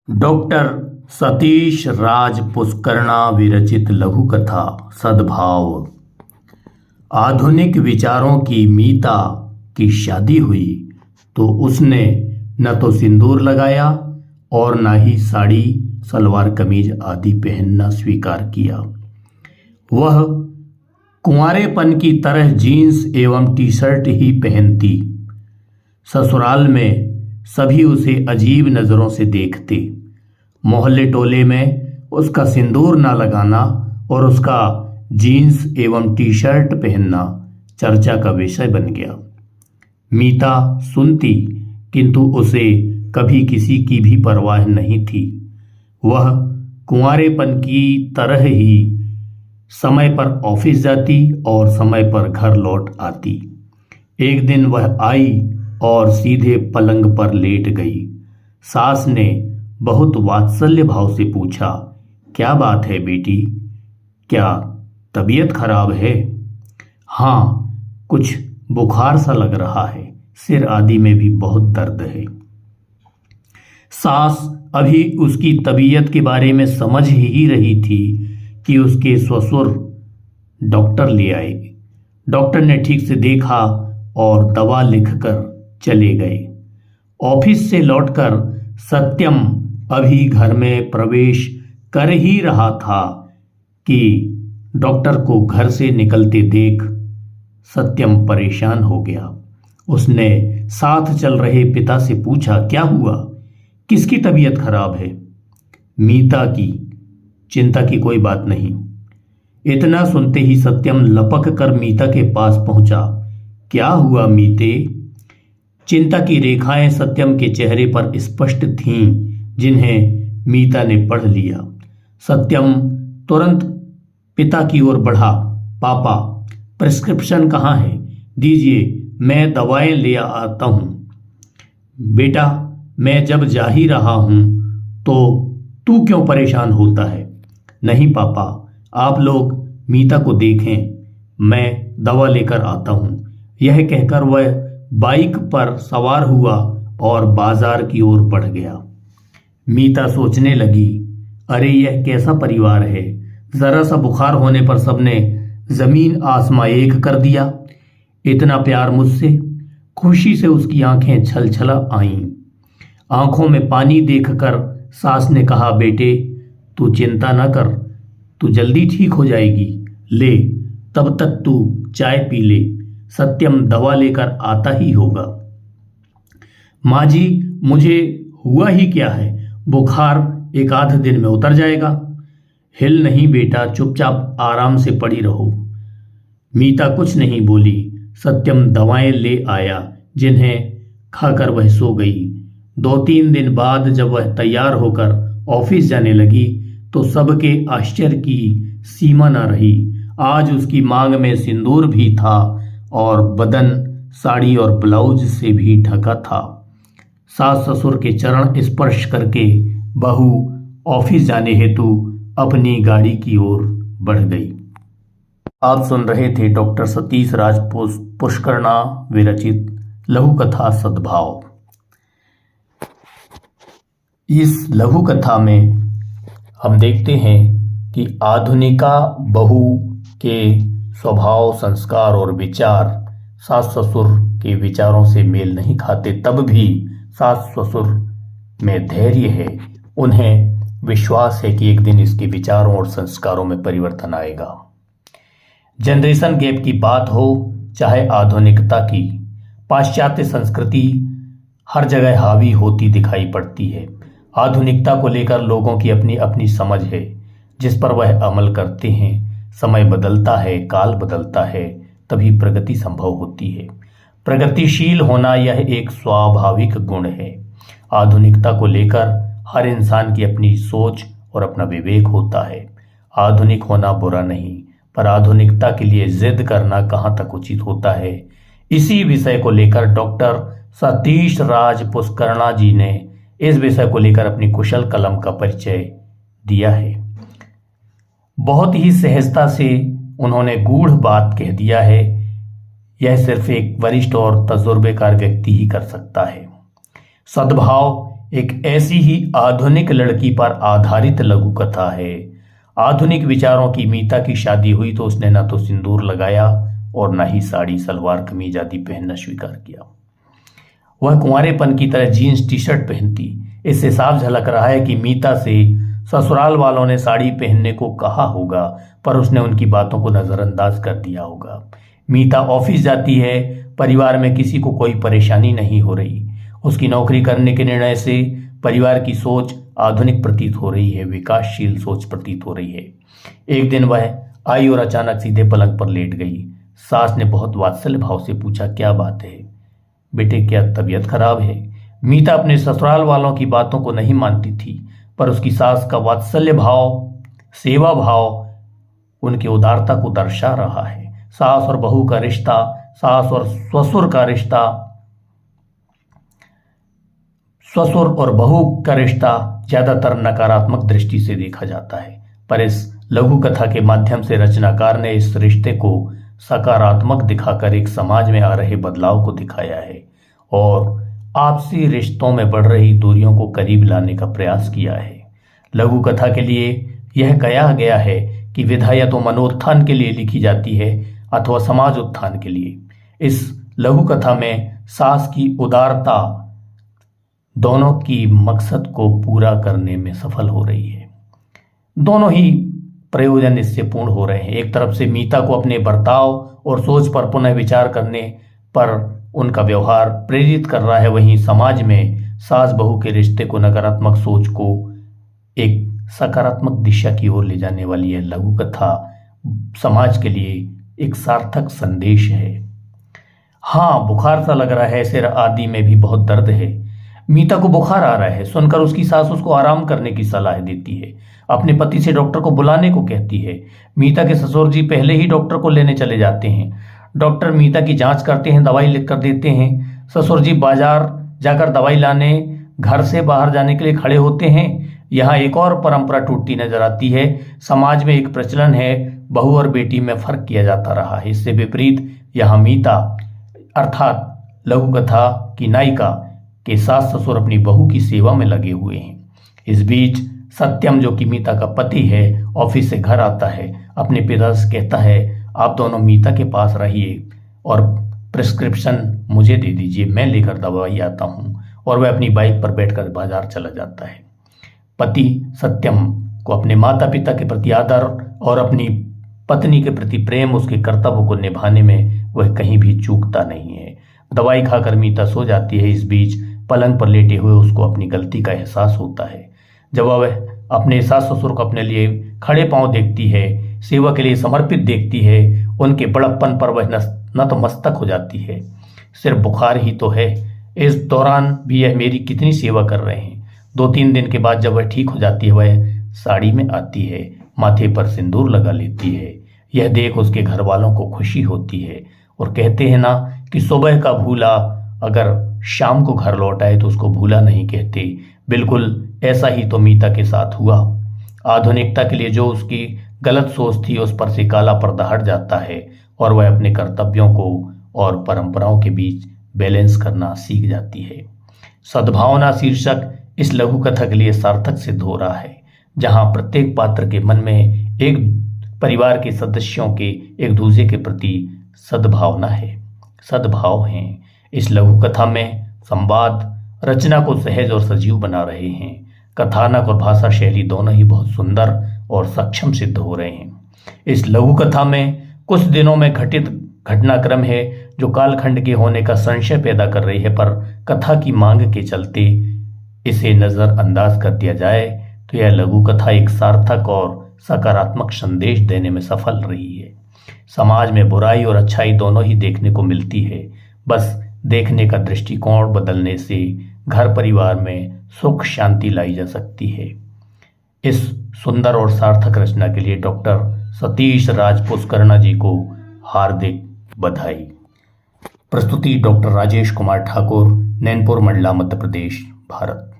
Doctor Satish राज पुष्करणा विरचित लघु कथा सद्भाव। आधुनिक विचारों की मीता की शादी हुई तो उसने न तो सिंदूर लगाया और न ही साड़ी सलवार कमीज आदि पहनना स्वीकार किया। वह कुंवारेपन की तरह जीन्स एवं टी शर्ट ही पहनती। ससुराल में सभी उसे अजीब नज़रों से देखते। मोहल्ले टोले में उसका सिंदूर ना लगाना और उसका जीन्स एवं टी शर्ट पहनना चर्चा का विषय बन गया। मीता सुनती किंतु उसे कभी किसी की भी परवाह नहीं थी। वह कुंवारेपन की तरह ही समय पर ऑफिस जाती और समय पर घर लौट आती। एक दिन वह आई और सीधे पलंग पर लेट गई। सास ने बहुत वात्सल्य भाव से पूछा, क्या बात है बेटी, क्या तबीयत खराब है? हाँ, कुछ बुखार सा लग रहा है, सिर आदि में भी बहुत दर्द है। सास अभी उसकी तबीयत के बारे में समझ ही रही थी कि उसके ससुर डॉक्टर ले आए। डॉक्टर ने ठीक से देखा और दवा लिखकर चले गए। ऑफिस से लौटकर सत्यम अभी घर में प्रवेश कर ही रहा था कि डॉक्टर को घर से निकलते देख सत्यम परेशान हो गया। उसने साथ चल रहे पिता से पूछा, क्या हुआ, किसकी तबीयत खराब है? मीता की। चिंता की कोई बात नहीं। इतना सुनते ही सत्यम लपक कर मीता के पास पहुंचा। क्या हुआ मीते? चिंता की रेखाएं सत्यम के चेहरे पर स्पष्ट थीं, जिन्हें मीता ने पढ़ लिया। सत्यम तुरंत पिता की ओर बढ़ा। पापा, प्रिस्क्रिप्शन कहाँ है? दीजिए, मैं दवाएं ले आता हूँ। बेटा, मैं जब जा ही रहा हूँ तो तू क्यों परेशान होता है? नहीं पापा, आप लोग मीता को देखें, मैं दवा लेकर आता हूँ। यह कहकर वह बाइक पर सवार हुआ और बाजार की ओर बढ़ गया। मीता सोचने लगी, अरे यह कैसा परिवार है, जरा सा बुखार होने पर सबने जमीन आसमां एक कर दिया। इतना प्यार मुझसे। खुशी से उसकी आंखें छलछला आईं। आंखों में पानी देखकर सास ने कहा, बेटे तू चिंता न कर, तू जल्दी ठीक हो जाएगी। ले, तब तक तू चाय पी ले, सत्यम दवा लेकर आता ही होगा। माँ जी, मुझे हुआ ही क्या है, बुखार एक आध दिन में उतर जाएगा। हिल नहीं बेटा, चुपचाप आराम से पड़ी रहो। मीता कुछ नहीं बोली। सत्यम दवाएं ले आया, जिन्हें खाकर वह सो गई। 2-3 दिन बाद जब वह तैयार होकर ऑफिस जाने लगी तो सबके आश्चर्य की सीमा न रही। आज उसकी मांग में सिंदूर भी था और बदन साड़ी और ब्लाउज से भी ढका था। सास ससुर के चरण स्पर्श करके बहू ऑफिस जाने हेतु अपनी गाड़ी की ओर बढ़ गई। आप सुन रहे थे डॉक्टर सतीश राज पुष्करणा विरचित लघु कथा सद्भाव। इस लघु कथा में हम देखते हैं कि आधुनिका बहू के स्वभाव, संस्कार और विचार सास ससुर के विचारों से मेल नहीं खाते, तब भी सास ससुर में धैर्य है। उन्हें विश्वास है कि एक दिन इसके विचारों और संस्कारों में परिवर्तन आएगा। जनरेशन गैप की बात हो चाहे आधुनिकता की, पाश्चात्य संस्कृति हर जगह हावी होती दिखाई पड़ती है। आधुनिकता को लेकर लोगों की अपनी अपनी समझ है, जिस पर वह अमल करते हैं। समय बदलता है, काल बदलता है, तभी प्रगति संभव होती है। प्रगतिशील होना यह एक स्वाभाविक गुण है। आधुनिकता को लेकर हर इंसान की अपनी सोच और अपना विवेक होता है। आधुनिक होना बुरा नहीं, पर आधुनिकता के लिए जिद करना कहाँ तक उचित होता है। इसी विषय को लेकर डॉक्टर सतीश राज पुष्करणा जी ने इस विषय को लेकर अपनी कुशल कलम का परिचय दिया है। बहुत ही सहजता से उन्होंने गूढ़ बात कह दिया है। यह सिर्फ एक वरिष्ठ और तजुर्बेकार व्यक्ति ही कर सकता है। सद्भाव एक ऐसी ही आधुनिक लड़की पर आधारित लघु कथा है। आधुनिक विचारों की मीता की शादी हुई तो उसने ना तो सिंदूर लगाया और ना ही साड़ी सलवार कमीज आदि पहनना स्वीकार किया। वह कुंवारेपन की तरह जीन्स टी शर्ट पहनती। इससे साफ झलक रहा है कि मीता से ससुराल वालों ने साड़ी पहनने को कहा होगा, पर उसने उनकी बातों को नजरअंदाज कर दिया होगा। मीता ऑफिस जाती है, परिवार में किसी को कोई परेशानी नहीं हो रही। उसकी नौकरी करने के निर्णय से परिवार की सोच आधुनिक प्रतीत हो रही है, विकासशील सोच प्रतीत हो रही है। एक दिन वह आई और अचानक सीधे पलंग पर लेट गई। सास ने बहुत वात्सल्य भाव से पूछा, क्या बात है बेटे, क्या तबीयत खराब है? मीता अपने ससुराल वालों की बातों को नहीं मानती थी, पर उसकी सास का वात्सल्य भाव, सेवा भाव उनकी उदारता को दर्शा रहा है। सास और बहू का रिश्ता, सास और ससुर का रिश्ता, ससुर और बहू का रिश्ता ज्यादातर नकारात्मक दृष्टि से देखा जाता है, पर इस लघु कथा के माध्यम से रचनाकार ने इस रिश्ते को सकारात्मक दिखाकर एक समाज में आ रहे बदलाव को दिखाया है और आपसी रिश्तों में बढ़ रही दूरियों को करीब लाने का प्रयास किया है। लघु कथा के लिए यह कहा गया है कि विधा या तो मनोत्थान के लिए लिखी जाती है अथवा समाज उत्थान के लिए। इस लघु कथा में सास की उदारता दोनों की मकसद को पूरा करने में सफल हो रही है। दोनों ही प्रयोजन इससे पूर्ण हो रहे हैं। एक तरफ से मीता को अपने बर्ताव और सोच पर पुनः विचार करने पर उनका व्यवहार प्रेरित कर रहा है, वहीं समाज में सास बहू के रिश्ते को, नकारात्मक सोच को एक सकारात्मक दिशा की ओर ले जाने वाली है। लघु कथा समाज के लिए एक सार्थक संदेश है। हाँ, बुखार सा लग रहा है, सिर आदि में भी बहुत दर्द है। मीता को बुखार आ रहा है सुनकर उसकी सास उसको आराम करने की सलाह देती है। अपने पति से डॉक्टर को बुलाने को कहती है। मीता के ससुर जी पहले ही डॉक्टर को लेने चले जाते हैं। डॉक्टर मीता की जांच करते हैं, दवाई लिख कर देते हैं। ससुर जी बाजार जाकर दवाई लाने घर से बाहर जाने के लिए खड़े होते हैं। यहाँ एक और परंपरा टूटती नजर आती है। समाज में एक प्रचलन है, बहू और बेटी में फर्क किया जाता रहा है। इससे विपरीत यहाँ मीता अर्थात लघु कथा की नायिका के सास ससुर अपनी बहू की सेवा में लगे हुए हैं। इस बीच सत्यम, जो कि मीता का पति है, ऑफिस से घर आता है। अपने पिता से कहता है, आप दोनों मीता के पास रहिए और प्रिस्क्रिप्शन मुझे दे दीजिए, मैं लेकर दवाई आता हूँ। और वह अपनी बाइक पर बैठकर बाजार चला जाता है। पति सत्यम को अपने माता पिता के प्रति आदर और अपनी पत्नी के प्रति प्रेम, उसके कर्तव्य को निभाने में वह कहीं भी चूकता नहीं है। दवाई खाकर मीता सो जाती है। इस बीच पलंग पर लेटे हुए उसको अपनी गलती का एहसास होता है। जब वह अपने सास ससुर को अपने लिए खड़े पांव देखती है, सेवा के लिए समर्पित देखती है, उनके बड़प्पन पर वह नतमस्तक हो जाती है। सिर्फ बुखार ही तो है, इस दौरान भी यह मेरी कितनी सेवा कर रहे हैं। 2-3 दिन के बाद जब वह ठीक हो जाती है, वह साड़ी में आती है, माथे पर सिंदूर लगा लेती है। यह देख उसके घर वालों को खुशी होती है और कहते हैं ना कि सुबह का भूला अगर शाम को घर लौट आए तो उसको भूला नहीं कहते। बिल्कुल ऐसा ही तो मीता के साथ हुआ। आधुनिकता के लिए जो उसकी गलत सोच थी उस पर से काला पर्दा हट जाता है और वह अपने कर्तव्यों को और परंपराओं के बीच बैलेंस करना सीख जाती है। सद्भावना शीर्षक इस लघु कथा के लिए सार्थक सिद्ध हो रहा है, जहां प्रत्येक पात्र के मन में एक परिवार के सदस्यों के एक दूसरे के प्रति सद्भावना है, सद्भाव हैं। इस लघु कथा में संवाद रचना को सहज और सजीव बना रहे हैं। कथानक और भाषा शैली दोनों ही बहुत सुंदर और सक्षम सिद्ध हो रहे हैं। इस लघु कथा में कुछ दिनों में घटित घटनाक्रम है जो कालखंड के होने का संशय पैदा कर रही है, पर कथा की मांग के चलते इसे नजरअंदाज कर दिया जाए तो यह लघु कथा एक सार्थक और सकारात्मक संदेश देने में सफल रही है। समाज में बुराई और अच्छाई दोनों ही देखने को मिलती है। बस देखने का दृष्टिकोण बदलने से घर परिवार में सुख शांति लाई जा सकती है। इस सुंदर और सार्थक रचना के लिए डॉक्टर सतीश राज पुष्करणा जी को हार्दिक बधाई। प्रस्तुति डॉक्टर राजेश कुमार ठाकुर, नैनपुर मंडला, मध्य प्रदेश, भारत।